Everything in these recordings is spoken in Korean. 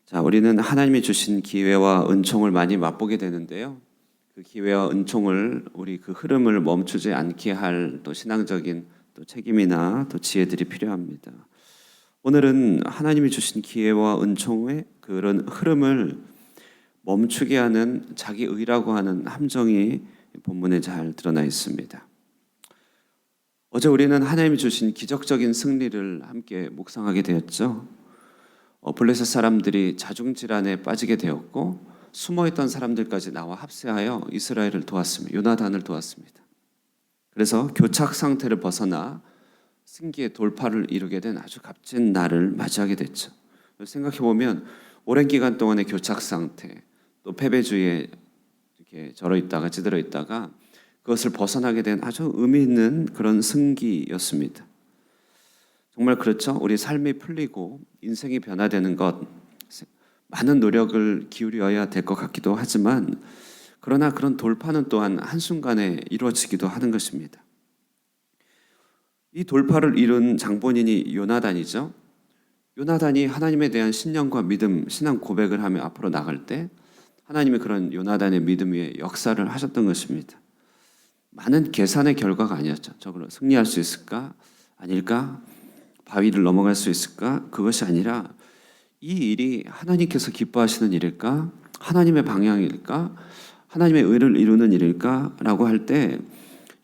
자, 우리는 하나님이 주신 기회와 은총을 많이 맛보게 되는데요. 그 기회와 은총을 우리 그 흐름을 멈추지 않게 할 또 신앙적인 또 책임이나 또 지혜들이 필요합니다. 오늘은 하나님이 주신 기회와 은총의 그런 흐름을 멈추게 하는 자기 의라고 하는 함정이 본문에 잘 드러나 있습니다. 어제 우리는 하나님이 주신 기적적인 승리를 함께 묵상하게 되었죠. 블레셋 사람들이 자중질환에 빠지게 되었고 숨어있던 사람들까지 나와 합세하여 이스라엘을 도왔습니다. 요나단을 도왔습니다. 그래서 교착 상태를 벗어나 승기의 돌파를 이루게 된 아주 값진 날을 맞이하게 됐죠. 생각해보면 오랜 기간 동안의 교착 상태, 또 패배주의에 이렇게 절어 있다가 찌들어 있다가 그것을 벗어나게 된 아주 의미 있는 그런 승기였습니다. 정말 그렇죠. 우리 삶이 풀리고 인생이 변화되는 것, 많은 노력을 기울여야 될 것 같기도 하지만 그러나 그런 돌파는 또한 한순간에 이루어지기도 하는 것입니다. 이 돌파를 이룬 장본인이 요나단이죠. 요나단이 하나님에 대한 신념과 믿음, 신앙 고백을 하며 앞으로 나갈 때 하나님이 그런 요나단의 믿음 위에 역사를 하셨던 것입니다. 많은 계산의 결과가 아니었죠. 저걸 승리할 수 있을까? 아닐까? 바위를 넘어갈 수 있을까? 그것이 아니라 이 일이 하나님께서 기뻐하시는 일일까? 하나님의 방향일까? 하나님의 의를 이루는 일일까? 라고 할 때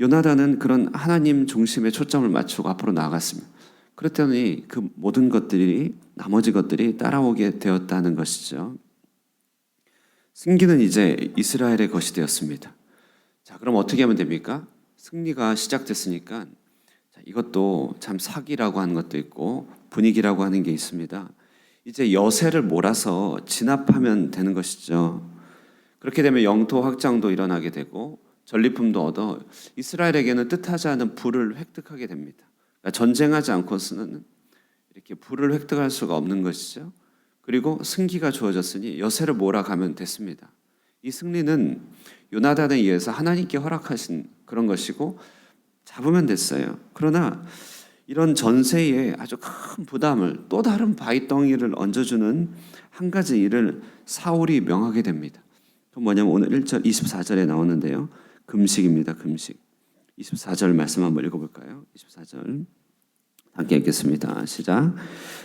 요나단은 그런 하나님 중심에 초점을 맞추고 앞으로 나아갔습니다. 그랬더니 그 모든 것들이 나머지 것들이 따라오게 되었다는 것이죠. 승기는 이제 이스라엘의 것이 되었습니다. 자, 그럼 어떻게 하면 됩니까? 승리가 시작됐으니까 이것도 참 사기라고 하는 것도 있고 분위기라고 하는 게 있습니다. 이제 여세를 몰아서 진압하면 되는 것이죠. 그렇게 되면 영토 확장도 일어나게 되고 전리품도 얻어 이스라엘에게는 뜻하지 않은 부를 획득하게 됩니다. 그러니까 전쟁하지 않고서는 이렇게 부를 획득할 수가 없는 것이죠. 그리고 승기가 주어졌으니 여세를 몰아가면 됐습니다. 이 승리는 요나단에 의해서 하나님께 허락하신 그런 것이고 잡으면 됐어요. 그러나 이런 전세에 아주 큰 부담을 또 다른 바위덩이를 얹어주는 한 가지 일을 사울이 명하게 됩니다. 그건 뭐냐면 오늘 1절 24절에 나오는데요. 금식입니다. 금식. 24절 말씀 한번 읽어볼까요? 24절 함께 읽겠습니다. 시작.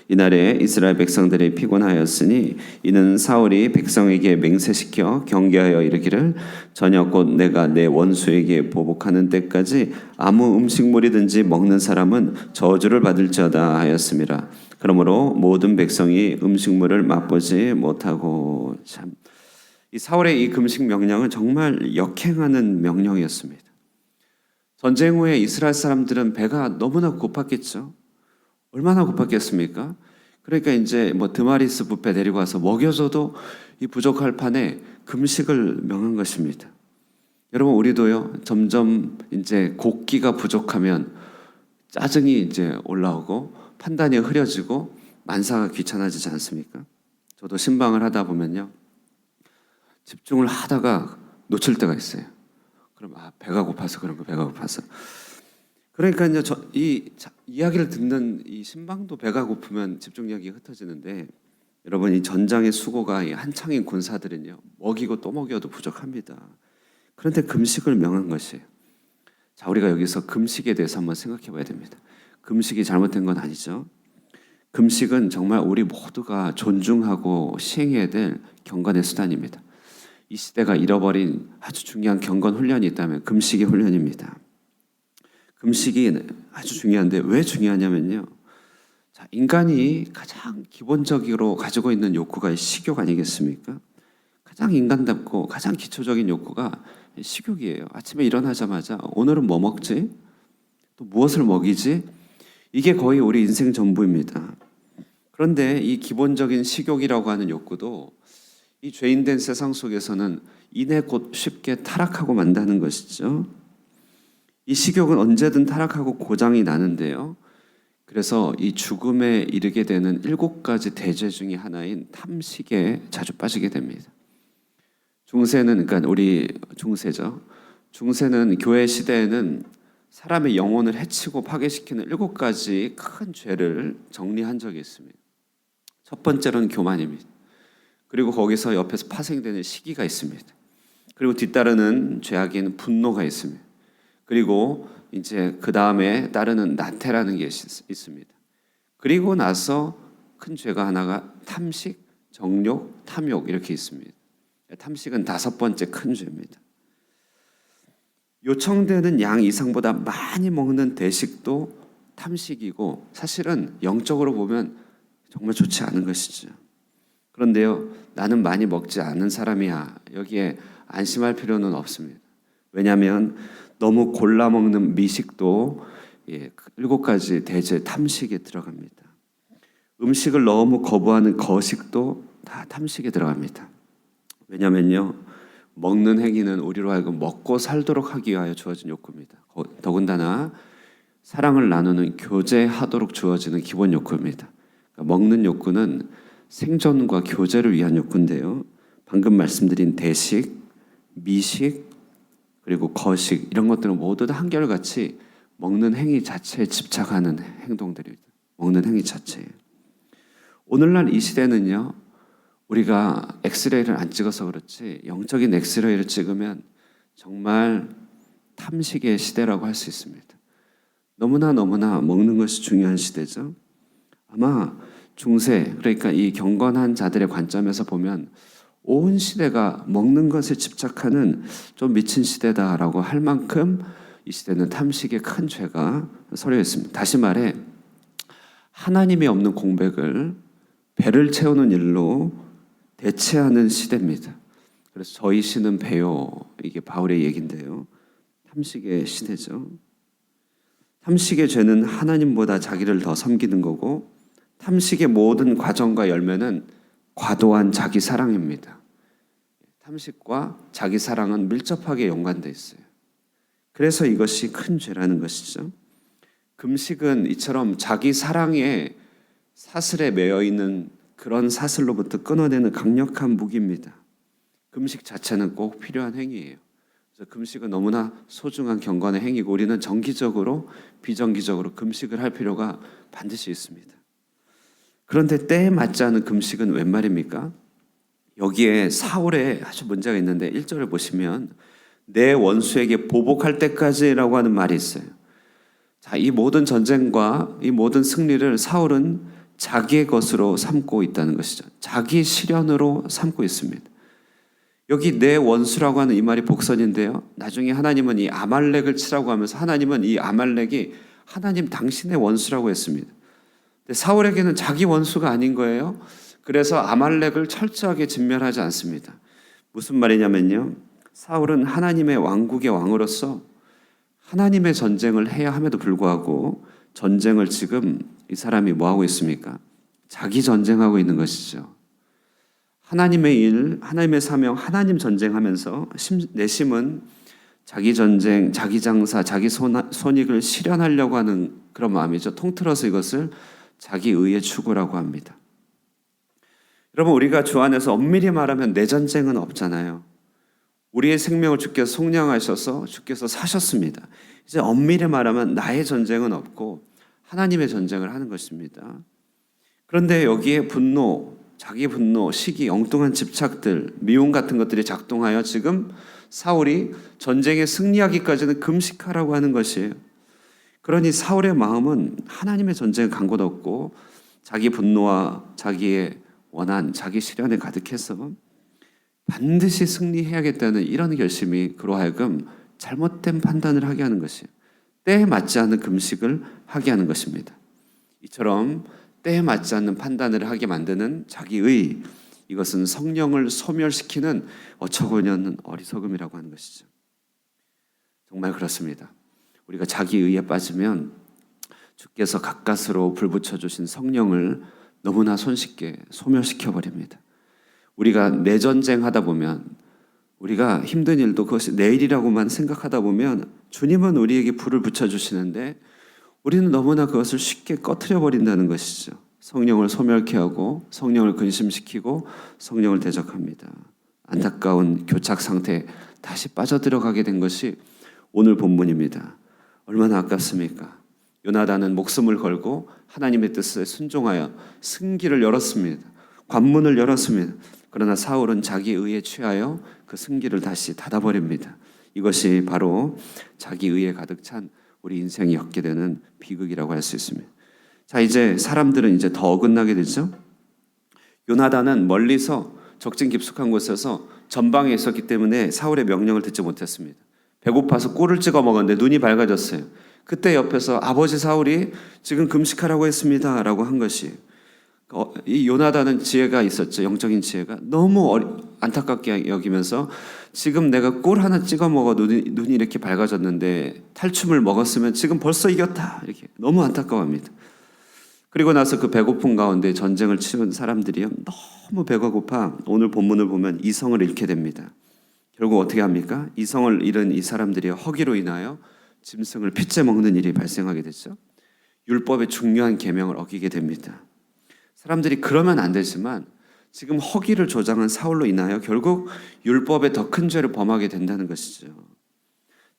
이날에 이스라엘 백성들이 피곤하였으니 이는 사울이 백성에게 맹세시켜 경계하여 이르기를 저녁 곧 내가 내 원수에게 보복하는 때까지 아무 음식물이든지 먹는 사람은 저주를 받을지어다 하였음이라. 그러므로 모든 백성이 음식물을 맛보지 못하고 참. 이 사울의 이 금식 명령은 정말 역행하는 명령이었습니다. 전쟁 후에 이스라엘 사람들은 배가 너무나 고팠겠죠. 얼마나 고팠겠습니까? 그러니까 이제 드마리스 뷔페 데리고 와서 먹여줘도 이 부족할 판에 금식을 명한 것입니다. 여러분 우리도요 점점 이제 곡기가 부족하면 짜증이 이제 올라오고 판단이 흐려지고 만사가 귀찮아지지 않습니까? 저도 신방을 하다 보면요 집중을 하다가 놓칠 때가 있어요. 그럼 배가 고파서 그런 거 배가 고파서. 그러니까 이제 이 이야기를 듣는 이 신방도 배가 고프면 집중력이 흩어지는데 여러분 이 전장의 수고가 한창인 군사들은요 먹이고 또 먹여도 부족합니다. 그런데 금식을 명한 것이에요. 자, 우리가 여기서 금식에 대해서 한번 생각해 봐야 됩니다. 금식이 잘못된 건 아니죠. 금식은 정말 우리 모두가 존중하고 시행해야 될 경건의 수단입니다. 이 시대가 잃어버린 아주 중요한 경건 훈련이 있다면 금식의 훈련입니다. 금식이 아주 중요한데 왜 중요하냐면요. 자, 인간이 가장 기본적으로 가지고 있는 욕구가 식욕 아니겠습니까? 가장 인간답고 가장 기초적인 욕구가 식욕이에요. 아침에 일어나자마자 오늘은 뭐 먹지? 또 무엇을 먹이지? 이게 거의 우리 인생 전부입니다. 그런데 이 기본적인 식욕이라고 하는 욕구도 이 죄인된 세상 속에서는 이내 곧 쉽게 타락하고 만다는 것이죠. 이 식욕은 언제든 타락하고 고장이 나는데요. 그래서 이 죽음에 이르게 되는 7가지 대죄 중에 하나인 탐식에 자주 빠지게 됩니다. 중세는 그러니까 우리 중세죠. 중세는 교회 시대에는 사람의 영혼을 해치고 파괴시키는 7가지 큰 죄를 정리한 적이 있습니다. 첫 번째로는 교만입니다. 그리고 거기서 옆에서 파생되는 시기가 있습니다. 그리고 뒤따르는 죄악인 분노가 있습니다. 그리고 이제 그 다음에 따르는 나태라는 게 있습니다. 그리고 나서 큰 죄가 하나가 탐식, 정욕, 탐욕 이렇게 있습니다. 탐식은 5번째 큰 죄입니다. 요청되는 양 이상보다 많이 먹는 대식도 탐식이고 사실은 영적으로 보면 정말 좋지 않은 것이죠. 그런데요, 나는 많이 먹지 않는 사람이야. 여기에 안심할 필요는 없습니다. 왜냐하면 너무 골라 먹는 미식도 7가지 대죄 탐식에 들어갑니다. 음식을 너무 거부하는 거식도 다 탐식에 들어갑니다. 왜냐하면요, 먹는 행위는 우리로 하여금 먹고 살도록 하기 위하여 주어진 욕구입니다. 더군다나 사랑을 나누는 교제하도록 주어지는 기본 욕구입니다. 그러니까 먹는 욕구는 생존과 교제를 위한 욕구인데요, 방금 말씀드린 대식, 미식, 그리고 거식 이런 것들은 모두 다 한결같이 먹는 행위 자체에 집착하는 행동들입니다. 먹는 행위 자체에. 오늘날 이 시대는요, 우리가 엑스레이를 안 찍어서 그렇지 영적인 엑스레이를 찍으면 정말 탐식의 시대라고 할 수 있습니다. 너무나 먹는 것이 중요한 시대죠. 아마 중세, 그러니까 이 경건한 자들의 관점에서 보면 온 시대가 먹는 것에 집착하는 좀 미친 시대다라고 할 만큼 이 시대는 탐식의 큰 죄가 서려 있습니다. 다시 말해 하나님이 없는 공백을 배를 채우는 일로 대체하는 시대입니다. 그래서 저희 시는 배요, 이게 바울의 얘기인데요, 탐식의 시대죠. 탐식의 죄는 하나님보다 자기를 더 섬기는 거고, 탐식의 모든 과정과 열매는 과도한 자기 사랑입니다. 탐식과 자기 사랑은 밀접하게 연관되어 있어요. 그래서 이것이 큰 죄라는 것이죠. 금식은 이처럼 자기 사랑에 사슬에 매여 있는 그런 사슬로부터 끊어내는 강력한 무기입니다. 금식 자체는 꼭 필요한 행위예요. 그래서 금식은 너무나 소중한 경건의 행위고 우리는 정기적으로 비정기적으로 금식을 할 필요가 반드시 있습니다. 그런데 때에 맞지 않은 금식은 웬 말입니까? 여기에 사울의 아주 문제가 있는데 1절을 보시면 내 원수에게 보복할 때까지라고 하는 말이 있어요. 자, 이 모든 전쟁과 이 모든 승리를 사울은 자기의 것으로 삼고 있다는 것이죠. 자기 실현으로 삼고 있습니다. 여기 내 원수라고 하는 이 말이 복선인데요, 나중에 하나님은 이 아말렉을 치라고 하면서 하나님은 이 아말렉이 하나님 당신의 원수라고 했습니다. 근데 사울에게는 자기 원수가 아닌 거예요. 그래서 아말렉을 철저하게 진멸하지 않습니다. 무슨 말이냐면요, 사울은 하나님의 왕국의 왕으로서 하나님의 전쟁을 해야 함에도 불구하고 전쟁을 지금 이 사람이 뭐하고 있습니까? 자기 전쟁하고 있는 것이죠. 하나님의 일, 하나님의 사명, 하나님 전쟁하면서 내심은 자기 전쟁, 자기 장사, 자기 손익을 실현하려고 하는 그런 마음이죠. 통틀어서 이것을 자기 의의 추구라고 합니다. 여러분, 우리가 주 안에서 엄밀히 말하면 내 전쟁은 없잖아요. 우리의 생명을 주께서 속량하셔서 주께서 사셨습니다. 이제 엄밀히 말하면 나의 전쟁은 없고 하나님의 전쟁을 하는 것입니다. 그런데 여기에 분노, 자기 분노, 시기, 엉뚱한 집착들, 미움 같은 것들이 작동하여 지금 사울이 전쟁에 승리하기까지는 금식하라고 하는 것이에요. 그러니 사울의 마음은 하나님의 전쟁에 간 곳 없고 자기 분노와 자기의 원한, 자기 실현에 가득해서 반드시 승리해야겠다는 이런 결심이 그로 하여금 잘못된 판단을 하게 하는 것이에요. 때에 맞지 않는 금식을 하게 하는 것입니다. 이처럼 때에 맞지 않는 판단을 하게 만드는 자기의, 이것은 성령을 소멸시키는 어처구니없는 어리석음이라고 하는 것이죠. 정말 그렇습니다. 우리가 자기의에 빠지면 주께서 가까스로 불 붙여주신 성령을 너무나 손쉽게 소멸시켜버립니다. 우리가 내 전쟁하다 보면, 우리가 힘든 일도 그것이 내일이라고만 생각하다 보면 주님은 우리에게 불을 붙여주시는데 우리는 너무나 그것을 쉽게 꺼트려 버린다는 것이죠. 성령을 소멸케 하고 성령을 근심시키고 성령을 대적합니다. 안타까운 교착 상태에 다시 빠져들어가게 된 것이 오늘 본문입니다. 얼마나 아깝습니까? 요나단은 목숨을 걸고 하나님의 뜻에 순종하여 승기를 열었습니다. 관문을 열었습니다. 그러나 사울은 자기 의에 취하여 그 승기를 다시 닫아버립니다. 이것이 바로 자기 의에 가득 찬 우리 인생이 겪게 되는 비극이라고 할 수 있습니다. 자, 이제 사람들은 이제 더 어긋나게 되죠. 요나단은 멀리서 적진 깊숙한 곳에서 전방에 있었기 때문에 사울의 명령을 듣지 못했습니다. 배고파서 꿀을 찍어 먹었는데 눈이 밝아졌어요. 그때 옆에서 아버지 사울이 지금 금식하라고 했습니다 라고 한 것이, 이 요나단은 지혜가 있었죠. 영적인 지혜가 너무 안타깝게 여기면서 지금 내가 꿀 하나 찍어 먹어 눈이 이렇게 밝아졌는데 탈춤을 먹었으면 지금 벌써 이겼다, 이렇게 너무 안타까워합니다. 그리고 나서 그 배고픔 가운데 전쟁을 치른 사람들이요, 너무 배가 고파 오늘 본문을 보면 이성을 잃게 됩니다. 결국 어떻게 합니까? 이성을 잃은 이 사람들이 허기로 인하여 짐승을 핏째 먹는 일이 발생하게 됐죠. 율법의 중요한 계명을 어기게 됩니다. 사람들이 그러면 안 되지만 지금 허기를 조장한 사울로 인하여 결국 율법의 더 큰 죄를 범하게 된다는 것이죠.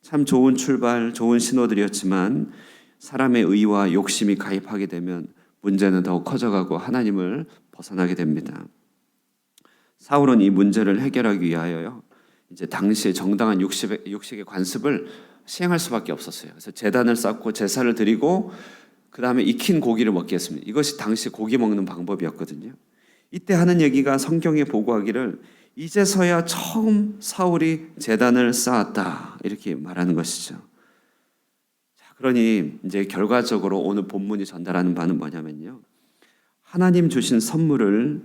참 좋은 출발, 좋은 신호들이었지만 사람의 의와 욕심이 가입하게 되면 문제는 더욱 커져가고 하나님을 벗어나게 됩니다. 사울은 이 문제를 해결하기 위하여 이제 당시에 정당한 육식의 관습을 시행할 수밖에 없었어요. 그래서 제단을 쌓고 제사를 드리고 그 다음에 익힌 고기를 먹게 했습니다. 이것이 당시 고기 먹는 방법이었거든요. 이때 하는 얘기가 성경에 보고하기를 이제서야 처음 사울이 제단을 쌓았다, 이렇게 말하는 것이죠. 자, 그러니 이제 결과적으로 오늘 본문이 전달하는 바는 뭐냐면요, 하나님 주신 선물을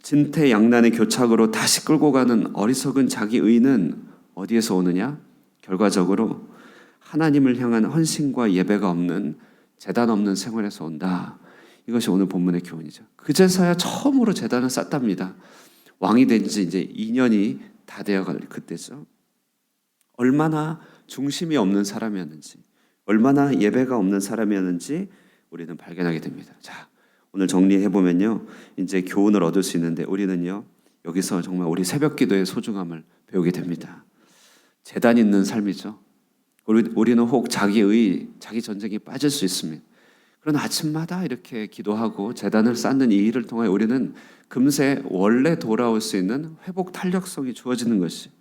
진퇴양난의 교착으로 다시 끌고 가는 어리석은 자기 의는 어디에서 오느냐? 결과적으로 하나님을 향한 헌신과 예배가 없는, 제단 없는 생활에서 온다. 이것이 오늘 본문의 교훈이죠. 그제서야 처음으로 제단을 쌓답니다. 왕이 된 지 이제 2년이 다 되어갈 그때죠. 얼마나 중심이 없는 사람이었는지, 얼마나 예배가 없는 사람이었는지 우리는 발견하게 됩니다. 자, 오늘 정리해 보면요, 이제 교훈을 얻을 수 있는데 우리는요, 여기서 정말 우리 새벽기도의 소중함을 배우게 됩니다. 제단 있는 삶이죠. 우리는 혹 자기 전쟁에 빠질 수 있습니다. 그러나 아침마다 이렇게 기도하고 제단을 쌓는 이 일을 통해 우리는 금세 원래 돌아올 수 있는 회복 탄력성이 주어지는 것이,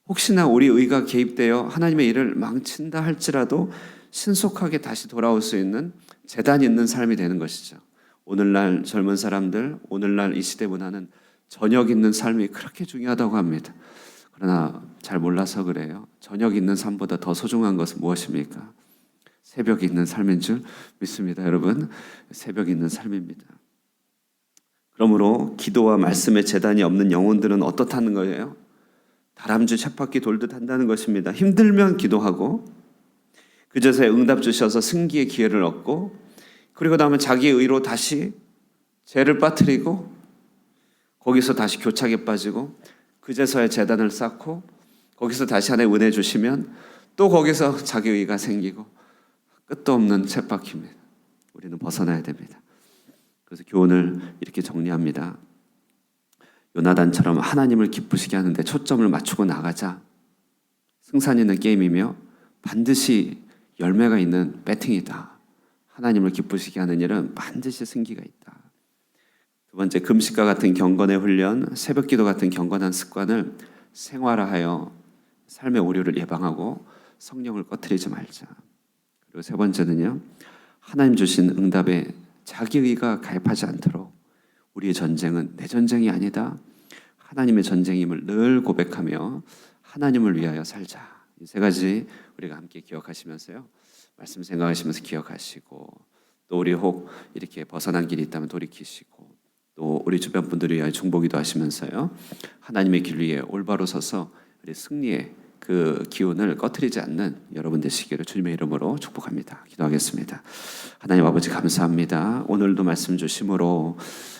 혹시나 우리 의가 개입되어 하나님의 일을 망친다 할지라도 신속하게 다시 돌아올 수 있는 제단이 있는 삶이 되는 것이죠. 오늘날 젊은 사람들, 오늘날 이 시대 문화는 저녁 있는 삶이 그렇게 중요하다고 합니다. 그러나 잘 몰라서 그래요. 저녁 있는 삶보다 더 소중한 것은 무엇입니까? 새벽이 있는 삶인 줄 믿습니다. 여러분, 새벽이 있는 삶입니다. 그러므로 기도와 말씀의 제단이 없는 영혼들은 어떻다는 거예요? 다람쥐 쳇바퀴 돌듯 한다는 것입니다. 힘들면 기도하고 그제서야 응답 주셔서 승기의 기회를 얻고, 그리고 나면 자기의 의로 다시 죄를 빠뜨리고 거기서 다시 교착에 빠지고 그제서야 제단을 쌓고 거기서 다시 하나님 은혜 주시면 또 거기서 자기 의가 생기고 끝도 없는 쳇바퀴입니다. 우리는 벗어나야 됩니다. 그래서 교훈을 이렇게 정리합니다. 요나단처럼 하나님을 기쁘시게 하는데 초점을 맞추고 나가자. 승산 있는 게임이며 반드시 열매가 있는 배팅이다. 하나님을 기쁘시게 하는 일은 반드시 승기가 있다. 두 번째, 금식과 같은 경건의 훈련, 새벽기도 같은 경건한 습관을 생활화하여 삶의 오류를 예방하고 성령을 꺼트리지 말자. 그리고 세 번째는요, 하나님 주신 응답에 자기의가 가입하지 않도록 우리의 전쟁은 내 전쟁이 아니다, 하나님의 전쟁임을 늘 고백하며 하나님을 위하여 살자. 이 세 가지 우리가 함께 기억하시면서요, 말씀 생각하시면서 기억하시고, 또 우리 혹 이렇게 벗어난 길이 있다면 돌이키시고, 또 우리 주변 분들을 위하여 중보기도 하시면서요, 하나님의 길 위에 올바로 서서 우리 승리의 그 기운을 꺼트리지 않는 여러분 되시기를 주님의 이름으로 축복합니다. 기도하겠습니다. 하나님 아버지, 감사합니다. 오늘도 말씀 주심으로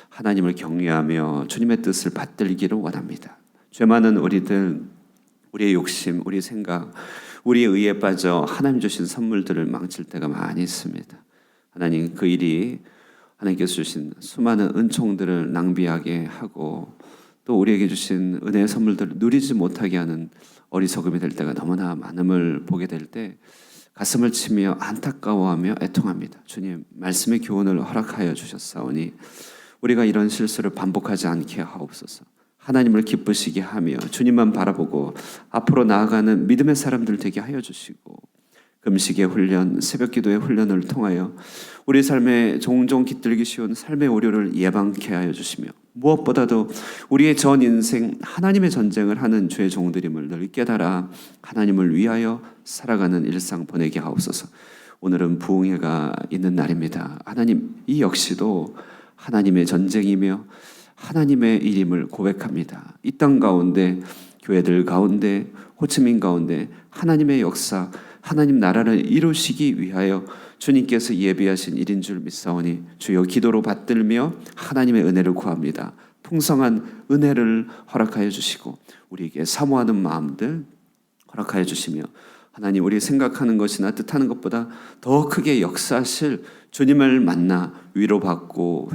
하나님을 경외하며 주님의 뜻을 받들기를 원합니다. 죄 많은 우리들, 우리의 욕심, 우리의 생각, 우리의 의에 빠져 하나님 주신 선물들을 망칠 때가 많이 있습니다. 하나님, 그 일이 하나님께서 주신 수많은 은총들을 낭비하게 하고 또 우리에게 주신 은혜의 선물들을 누리지 못하게 하는 어리석음이 될 때가 너무나 많음을 보게 될 때 가슴을 치며 안타까워하며 애통합니다. 주님, 말씀의 교훈을 허락하여 주셨사오니 우리가 이런 실수를 반복하지 않게 하옵소서. 하나님을 기쁘시게 하며 주님만 바라보고 앞으로 나아가는 믿음의 사람들 되게 하여 주시고, 금식의 훈련, 새벽 기도의 훈련을 통하여 우리 삶에 종종 깃들기 쉬운 삶의 오류를 예방케 하여 주시며, 무엇보다도 우리의 전 인생 하나님의 전쟁을 하는 주의 종들임을 늘 깨달아 하나님을 위하여 살아가는 일상 보내게 하옵소서. 오늘은 부흥회가 있는 날입니다. 하나님, 이 역시도 하나님의 전쟁이며 하나님의 일임을 고백합니다. 이 땅 가운데, 교회들 가운데, 호치민 가운데 하나님의 역사, 하나님 나라를 이루시기 위하여 주님께서 예비하신 일인 줄 믿사오니 주여 기도로 받들며 하나님의 은혜를 구합니다. 풍성한 은혜를 허락하여 주시고 우리에게 사모하는 마음들 허락하여 주시며, 하나님, 우리 생각하는 것이나 뜻하는 것보다 더 크게 역사하실 주님을 만나 위로받고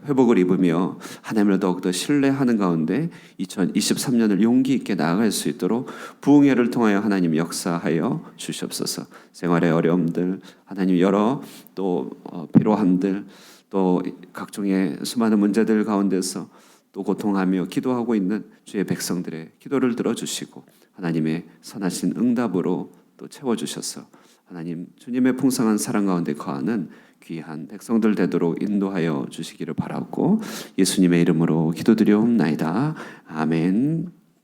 회복을 입으며 하나님을 더욱더 신뢰하는 가운데 2023년을 용기 있게 나아갈 수 있도록 부흥회를 통하여 하나님 역사하여 주시옵소서. 생활의 어려움들, 하나님 여러 또 피로함들, 또 각종의 수많은 문제들 가운데서 또 고통하며 기도하고 있는 주의 백성들의 기도를 들어주시고 하나님의 선하신 응답으로 또 채워주셔서 하나님 주님의 풍성한 사랑 가운데 거하는 귀한 백성들 되도록 인도하여 주시기를 바라고 예수님의 이름으로 기도드리옵나이다. 아멘.